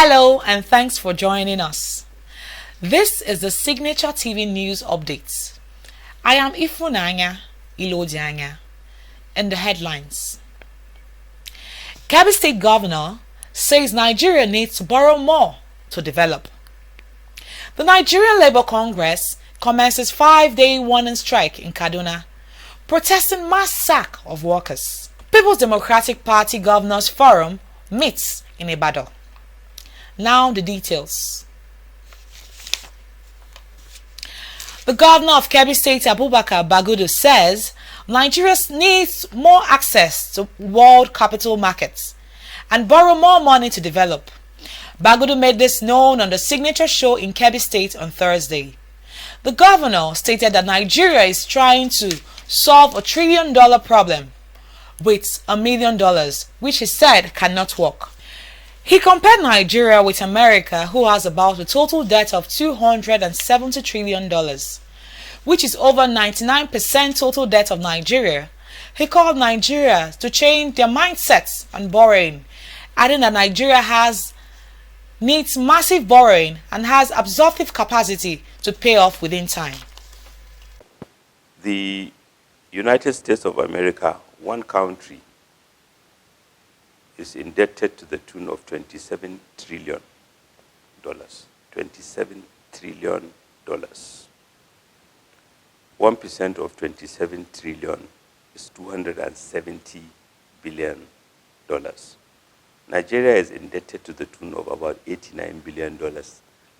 Hello and thanks for joining us. This is the Signature TV News Updates. I am Ifunanya Ilodianya. And the headlines. Kebbi State Governor says Nigeria needs to borrow more to develop. The Nigerian Labour Congress commences 5-day warning strike in Kaduna, protesting mass sack of workers. People's Democratic Party Governors Forum meets in Ibadan. Now the details. The governor of Kebbi State, Abubakar Bagudu, says Nigeria needs more access to world capital markets and borrow more money to develop. Bagudu made this known on the Signature show in Kebbi State on Thursday. The governor stated that Nigeria is trying to solve $1 trillion problem with $1 million, which he said cannot work. He compared Nigeria with America, who has about a total debt of $270 trillion, which is over 99% total debt of Nigeria. He called Nigeria to change their mindsets on borrowing, adding that Nigeria needs massive borrowing and has absorptive capacity to pay off within time. The United States of America, one country, is indebted to the tune of $27 trillion. $27 trillion. 1% of 27 trillion is $270 billion. Nigeria is indebted to the tune of about $89 billion,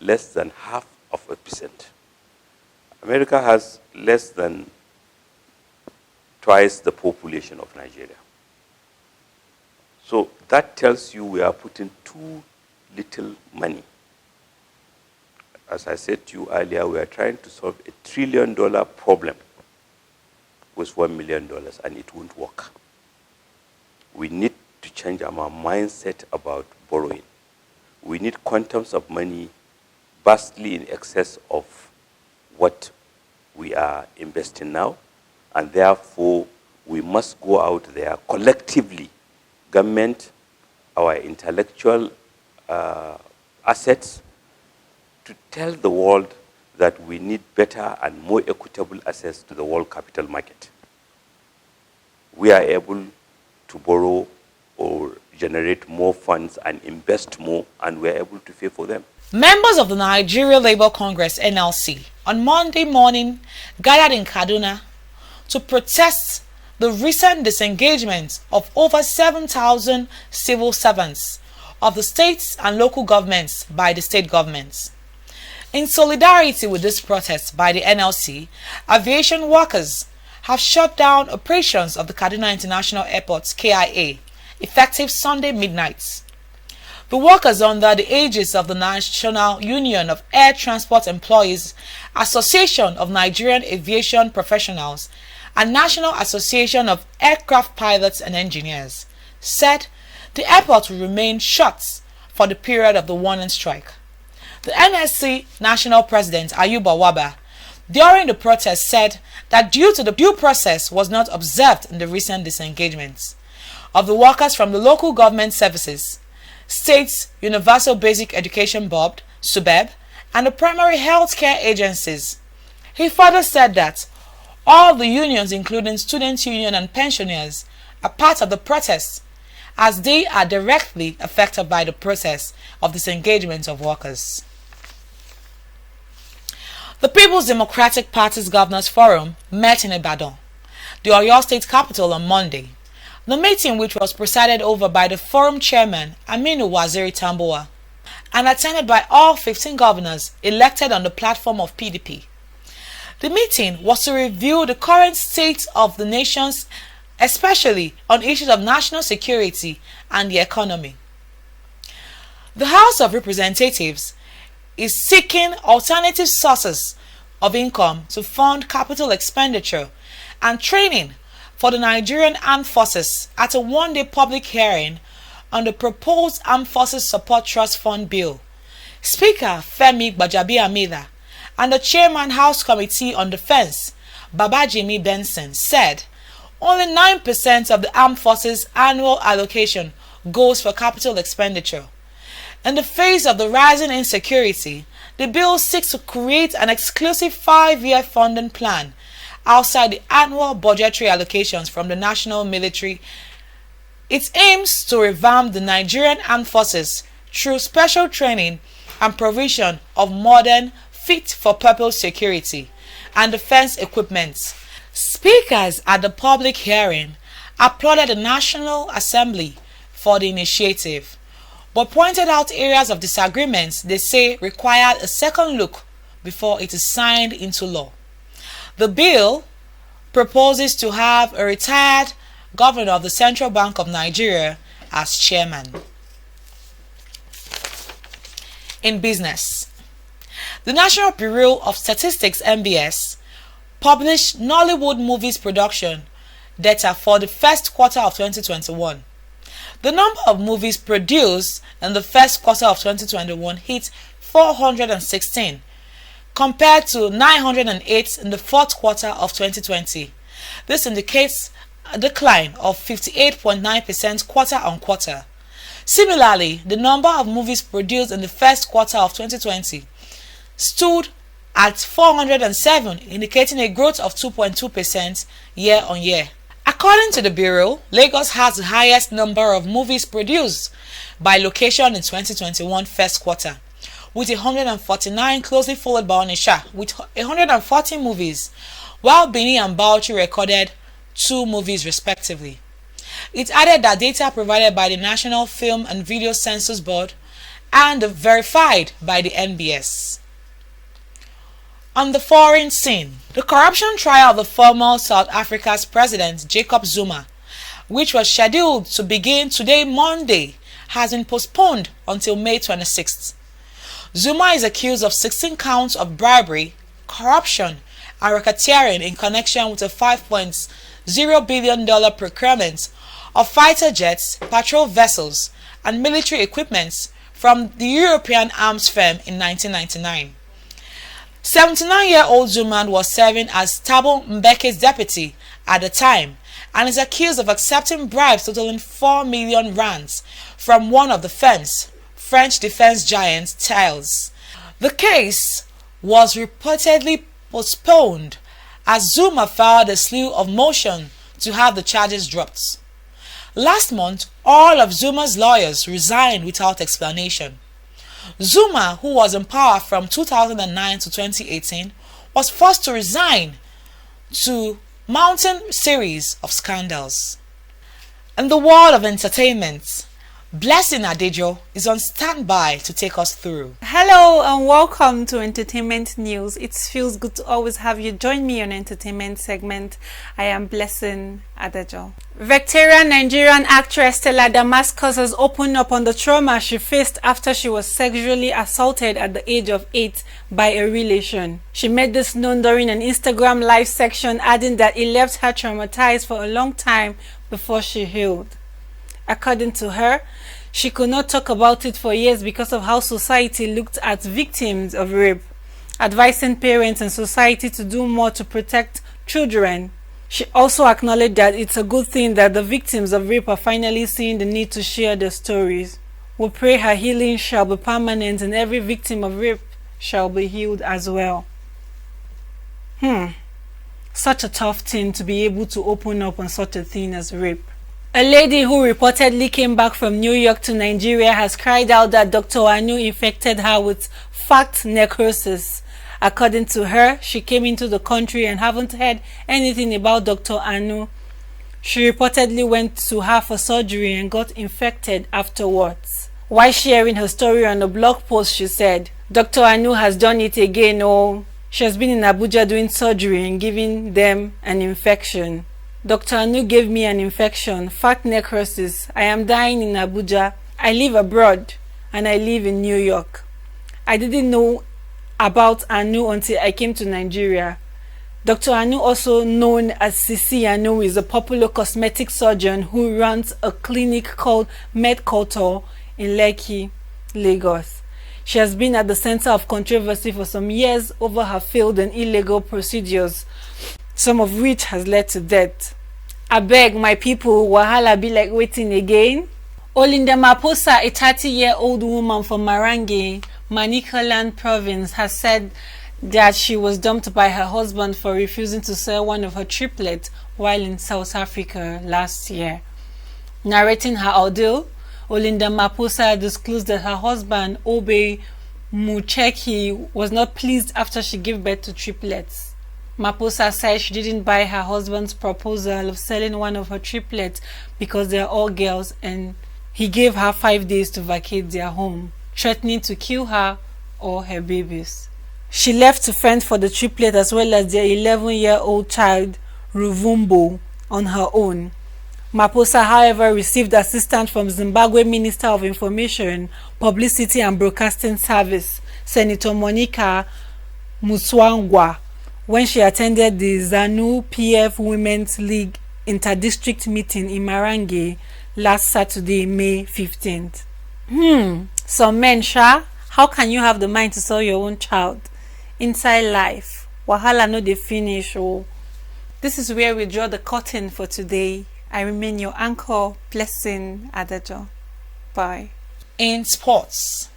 less than 0.5%. America has less than twice the population of Nigeria. So that tells you we are putting too little money. As I said to you earlier, we are trying to solve $1 trillion problem with $1 million, and it won't work. We need to change our mindset about borrowing. We need quantums of money vastly in excess of what we are investing now, and therefore we must go out there collectively, government, our intellectual assets, to tell the world that we need better and more equitable access to the world capital market. We are able to borrow or generate more funds and invest more, and we are able to pay for them. Members of the Nigeria Labour Congress (NLC) on Monday morning gathered in Kaduna to protest the recent disengagement of over 7,000 civil servants of the states and local governments by the state governments. In solidarity with this protest by the NLC, aviation workers have shut down operations of the Kaduna International Airport (KIA) effective Sunday midnight. The workers, under the aegis of the National Union of Air Transport Employees, Association of Nigerian Aviation Professionals, and National Association of Aircraft Pilots and Engineers, said the airport will remain shut for the period of the warning strike. The NSC National President Ayuba Waba, during the protest, said that due to the due process was not observed in the recent disengagements of the workers from the local government services, States Universal Basic Education Board, SUBEB, and the primary health care agencies. He further said that all the unions, including Student Union and pensioners, are part of the protest, as they are directly affected by the process of disengagement of workers. The People's Democratic Party's Governors Forum met in Ibadan, the Oyo State capital, on Monday. The meeting, which was presided over by the Forum Chairman Aminu Waziri Tambuwa and attended by all 15 governors elected on the platform of PDP. The meeting was to review the current state of the nations, especially on issues of national security and the economy. The House of Representatives is seeking alternative sources of income to fund capital expenditure and training for the Nigerian Armed Forces at a one-day public hearing on the proposed Armed Forces Support Trust Fund Bill. Speaker Femi Gbajabiamila and the Chairman House Committee on Defense, Babajimi Benson, said only 9% of the Armed Forces annual allocation goes for capital expenditure. In the face of the rising insecurity, the bill seeks to create an exclusive 5-year funding plan outside the annual budgetary allocations from the national military. It aims to revamp the Nigerian Armed Forces through special training and provision of modern, fit-for-purpose security and defense equipment. Speakers at the public hearing applauded the National Assembly for the initiative, but pointed out areas of disagreements they say required a second look before it is signed into law. The bill proposes to have a retired governor of the Central Bank of Nigeria as chairman. In business, the National Bureau of Statistics (NBS) published Nollywood movies production data for the first quarter of 2021. The number of movies produced in the first quarter of 2021 hit 416, compared to 908 in the fourth quarter of 2020. This indicates a decline of 58.9% quarter-on-quarter. Similarly, the number of movies produced in the first quarter of 2020 stood at 407, indicating a growth of 2.2% year-on-year. According to the Bureau, Lagos has the highest number of movies produced by location in 2021 first quarter, with 149, closely followed by Onitsha with 140 movies, while Benin and Bauchi recorded 2 movies respectively. It added that data provided by the National Film and Video Census Board and verified by the NBS. On the foreign scene, the corruption trial of the former South Africa's President Jacob Zuma, which was scheduled to begin today Monday, has been postponed until May 26th. Zuma is accused of 16 counts of bribery, corruption, and racketeering in connection with a $5.0 billion procurement of fighter jets, patrol vessels, and military equipment from the European arms firm in 1999. 79-year-old Zuma was serving as Thabo Mbeki's deputy at the time and is accused of accepting bribes totaling 4 million rands from one of the firm's French defense giant Thales. The case was reportedly postponed as Zuma filed a slew of motions to have the charges dropped. Last month, all of Zuma's lawyers resigned without explanation. Zuma, who was in power from 2009 to 2018, was forced to resign to mounting series of scandals. In the world of entertainment, Blessing Adejo is on standby to take us through. Hello and welcome to Entertainment News. It feels good to always have you join me on Entertainment segment. I am Blessing Adejo. Veteran Nigerian actress Stella Damascus has opened up on the trauma she faced after she was sexually assaulted at the age of 8 by a relation. She made this known during an Instagram live section, adding that it left her traumatized for a long time before she healed. According to her, she could not talk about it for years because of how society looked at victims of rape, advising parents and society to do more to protect children. She also acknowledged that it's a good thing that the victims of rape are finally seeing the need to share their stories. We pray her healing shall be permanent and every victim of rape shall be healed as well. Such a tough thing to be able to open up on such a thing as rape. A lady who reportedly came back from New York to Nigeria has cried out that Dr. Anu infected her with fat necrosis. According to her, she came into the country and haven't heard anything about Dr. Anu. She reportedly went to her for surgery and got infected afterwards. While sharing her story on a blog post, she said, "Dr. Anu has done it again. Oh, she has been in Abuja doing surgery and giving them an infection. Dr. Anu gave me an infection, fat necrosis. I am dying in Abuja. I live abroad and I live in New York. I didn't know about Anu until I came to Nigeria." Dr. Anu, also known as Sisi Anu, is a popular cosmetic surgeon who runs a clinic called MedCulture in Lekki, Lagos. She has been at the center of controversy for some years over her failed and illegal procedures, some of which has led to death. I beg my people, wahala be like waiting again. Olinda Maposa, a 30-year-old woman from Marange, Manicaland province, has said that she was dumped by her husband for refusing to sell one of her triplets while in South Africa last year. Narrating her ordeal, Olinda Maposa disclosed that her husband, Obe Mucheki, was not pleased after she gave birth to triplets. Maposa said she didn't buy her husband's proposal of selling one of her triplets because they are all girls, and he gave her 5 days to vacate their home, threatening to kill her or her babies. She left to fend for the triplet as well as their 11-year-old child, Ruvumbo, on her own. Maposa, however, received assistance from Zimbabwe Minister of Information, Publicity and Broadcasting Service, Senator Monica Muswangwa, when she attended the ZANU-PF Women's League Interdistrict meeting in Marange last Saturday, May 15th. Some men, how can you have the mind to sell your own child? Inside life, wahala no dey finish. Oh, this is where we draw the curtain for today. I remain your anchor, Blessing Adejo. Bye. In sports,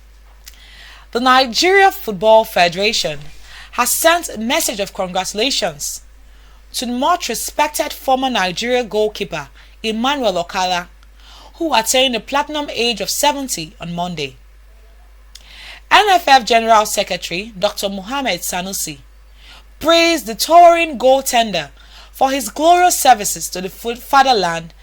the Nigeria Football Federation has sent a message of congratulations to the much respected former Nigeria goalkeeper Emmanuel Okala, who attained the platinum age of 70 on Monday. NFF General Secretary Dr. Mohammed Sanusi praised the towering goaltender for his glorious services to the fatherland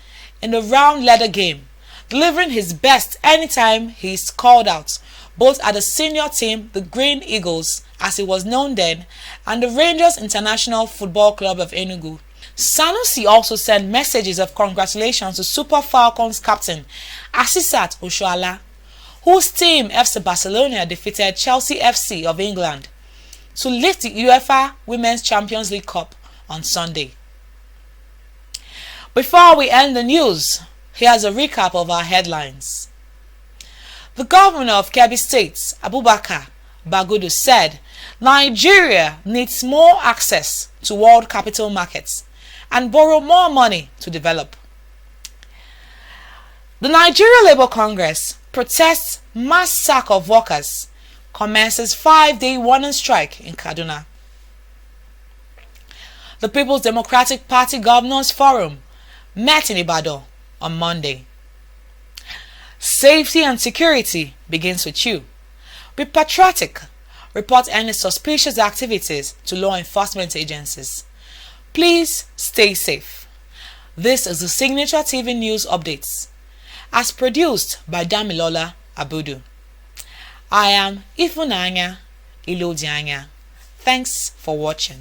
in the round leather game, delivering his best anytime he is called out, both at the senior team, the Green Eagles, as it was known then, and the Rangers International Football Club of Enugu. Sanusi also sent messages of congratulations to Super Falcons captain Asisat Oshoala, whose team FC Barcelona defeated Chelsea FC of England to lift the UEFA Women's Champions League Cup on Sunday. Before we end the news, here's a recap of our headlines. The governor of Kebbi State, Abubakar Bagudu, said Nigeria needs more access to world capital markets and borrow more money to develop. The Nigeria Labour Congress protests mass sack of workers, commences 5-day warning strike in Kaduna. The People's Democratic Party Governors Forum met in Ibadan on Monday. Safety and security begins with you. Be patriotic. Report any suspicious activities to law enforcement agencies. Please stay safe. This is the Signature TV News Updates, as produced by Damilola Abudu. I am Ifunanya Ilodianya. Thanks for watching.